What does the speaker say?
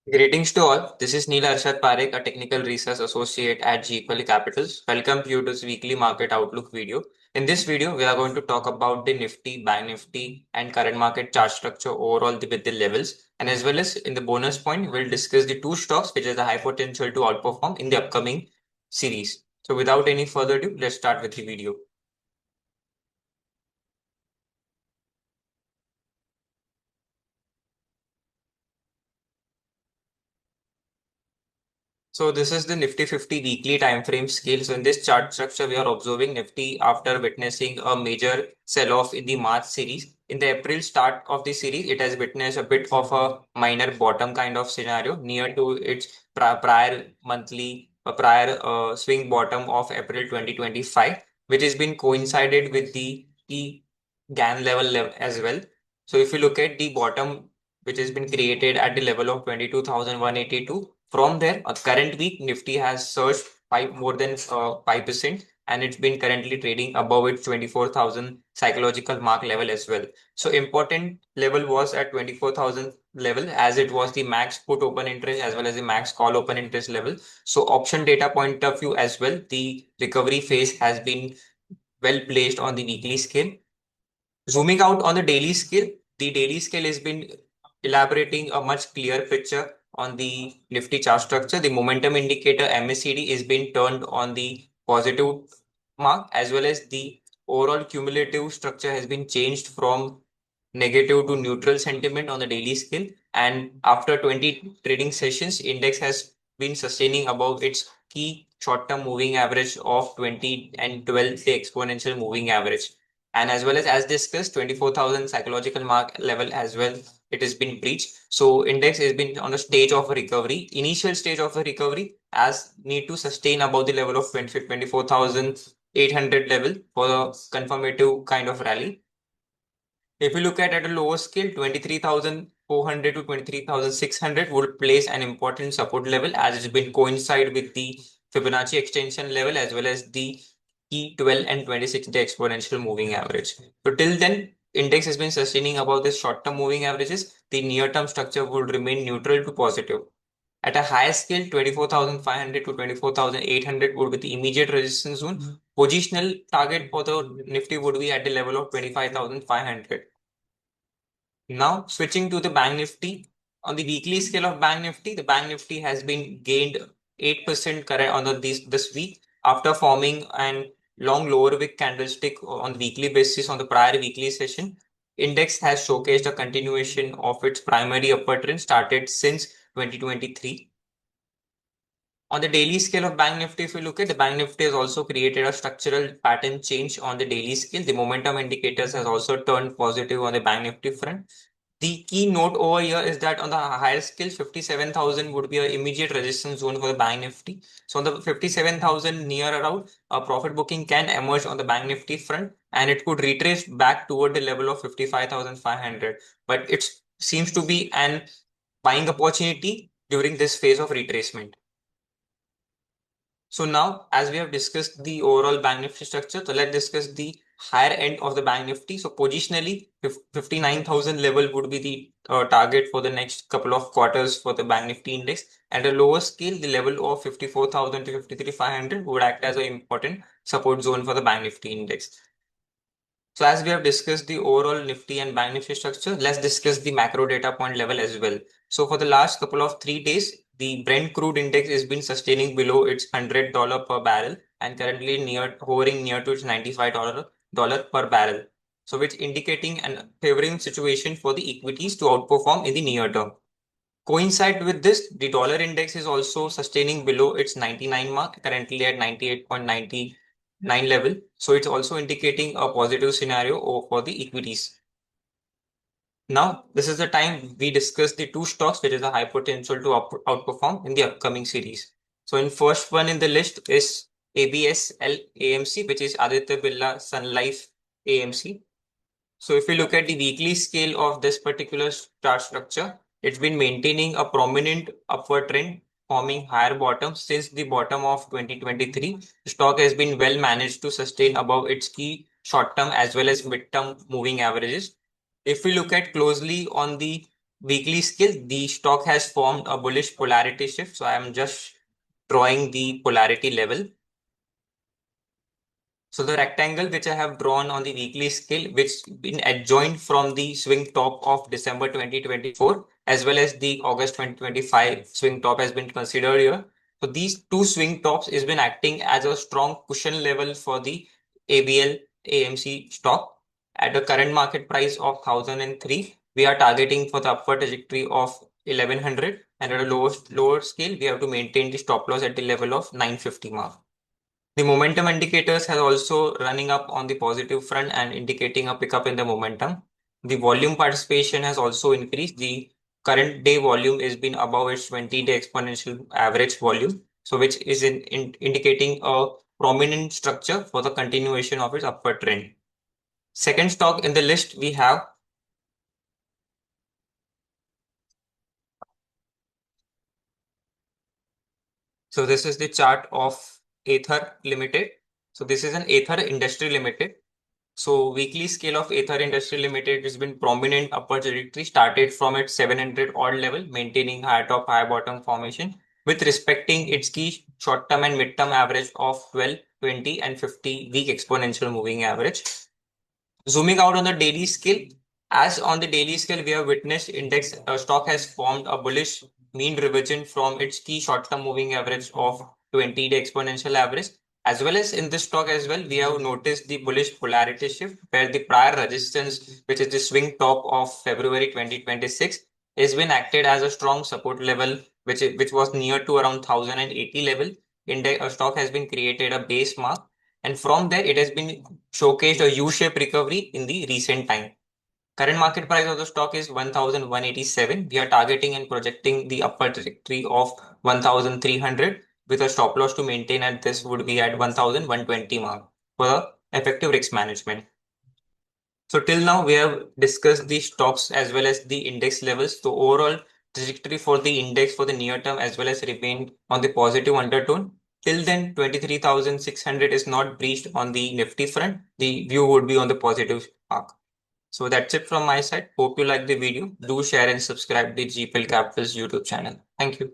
Greetings to all. This is Neel Parekh, a technical research associate at GEPL Capitals. Welcome you to this weekly market outlook video. In this video, we are going to talk about the Nifty, Bank Nifty, and current market chart structure overall with the levels. And as well as in the bonus point, we'll discuss the two stocks which has the high potential to outperform in the upcoming series. So without any further ado, let's start with the video. So this is the Nifty 50 weekly time frame scale. So in this chart structure, we are observing Nifty after witnessing a major sell-off in the March series. In the April start of the series, it has witnessed a bit of a minor bottom kind of scenario near to its prior monthly, prior swing bottom of April 2025, which has been coincided with the key GAN level as well. So if you look at the bottom, which has been created at the level of 22,182. From there, a current week Nifty has surged more than 5%, and it's been currently trading above its 24,000 psychological mark level as well. So important level was at 24,000 level, as it was the max put open interest as well as the max call open interest level. So option data point of view as well, the recovery phase has been well placed on the weekly scale. Zooming out on the daily scale has been elaborating a much clearer picture on the Nifty chart structure. The momentum indicator MACD is being turned on the positive mark, as well as the overall cumulative structure has been changed from negative to neutral sentiment on the daily scale. And after 20 trading sessions, index has been sustaining above its key short-term moving average of 20 and 12 day exponential moving average. And as discussed, 24,000 psychological mark level as well, it has been breached. So index has been on a stage of a recovery, initial stage of a recovery, as need to sustain above the level of 24,800 level for a confirmative kind of rally. If you look at a lower scale, 23,400 to 23,600 would place an important support level, as it's been coincide with the Fibonacci extension level as well as the key 12 and 26-day exponential moving average. So till then, index has been sustaining above this short-term moving averages. The near-term structure would remain neutral to positive. At a higher scale, 24,500 to 24,800 would be the immediate resistance zone. Positional target for the Nifty would be at the level of 25,500. Now, switching to the Bank Nifty, on the weekly scale of Bank Nifty, the Bank Nifty has been gained 8% correct on this week after forming an long lower wick candlestick on the weekly basis on the prior weekly session. Index has showcased a continuation of its primary upward trend started since 2023. On the daily scale of Bank Nifty, if you look at the Bank Nifty has also created a structural pattern change on the daily scale. The momentum indicators has also turned positive on the Bank Nifty front. The key note over here is that on the higher scale, 57,000 would be an immediate resistance zone for the Bank Nifty. So on the 57,000 near around, a profit booking can emerge on the Bank Nifty front, and it could retrace back toward the level of 55,500. But it seems to be an buying opportunity during this phase of retracement. So now, as we have discussed the overall Bank Nifty structure, so let's discuss the higher end of the Bank Nifty. So positionally, 59,000 level would be the target for the next couple of quarters for the Bank Nifty index. At a lower scale, the level of 54,000 to 53,500 would act as an important support zone for the Bank Nifty index. So as we have discussed the overall Nifty and Bank Nifty structure, let's discuss the macro data point level as well. So for the last couple of 3 days, the Brent crude index has been sustaining below its $100 per barrel and currently hovering near to its $95 per barrel. So which indicating an favoring situation for the equities to outperform in the near term. Coincide with this, the dollar index is also sustaining below its 99 mark, currently at 98.99 level. So it's also indicating a positive scenario for the equities. Now, this is the time we discuss the two stocks which is a high potential to outperform in the upcoming series. So in first one in the list is ABSL AMC, which is Aditya Birla Sun Life AMC. So if you look at the weekly scale of this particular chart structure, it's been maintaining a prominent upward trend, forming higher bottoms since the bottom of 2023. The stock has been well managed to sustain above its key short-term as well as mid-term moving averages. If we look at closely on the weekly scale, the stock has formed a bullish polarity shift. So I am just drawing the polarity level. So the rectangle which I have drawn on the weekly scale, which been adjoined from the swing top of December 2024, as well as the August 2025 swing top has been considered here. So these two swing tops has been acting as a strong cushion level for the ABL AMC stock. At the current market price of 1003, we are targeting for the upward trajectory of 1100, and at a lower scale, we have to maintain the stop loss at the level of 950 mark. The momentum indicators has also running up on the positive front and indicating a pickup in the momentum. The volume participation has also increased. The current day volume has been above its 20-day exponential average volume, so which is indicating a prominent structure for the continuation of its upward trend. Second stock in the list we have. So this is the chart of Aether Limited. So this is an Aether Industry Limited. So weekly scale of Aether Industry Limited has been prominent upward trajectory, started from its 700 odd level, maintaining high top, high bottom formation with respecting its key short term and mid term average of 12, 20 and 50 week exponential moving average. Zooming out on the daily scale, as on the daily scale, we have witnessed index stock has formed a bullish mean reversion from its key short-term moving average of 20-day exponential average. As well as in this stock as well, we have noticed the bullish polarity shift where the prior resistance, which is the swing top of February 2026, has been acted as a strong support level, which was near to around 1080 level. Index stock has been created a base mark, and from there it has been showcased a U-shaped recovery in the recent time. Current market price of the stock is 1,187. We are targeting and projecting the upward trajectory of 1,300 with a stop loss to maintain at this would be at 1,120 mark for the effective risk management. So till now we have discussed the stocks as well as the index levels. The overall trajectory for the index for the near term as well as remained on the positive undertone. Till then, 23,600 is not breached on the Nifty front. The view would be on the positive mark. So that's it from my side. Hope you like the video. Do share and subscribe to GPL Capital's YouTube channel. Thank you.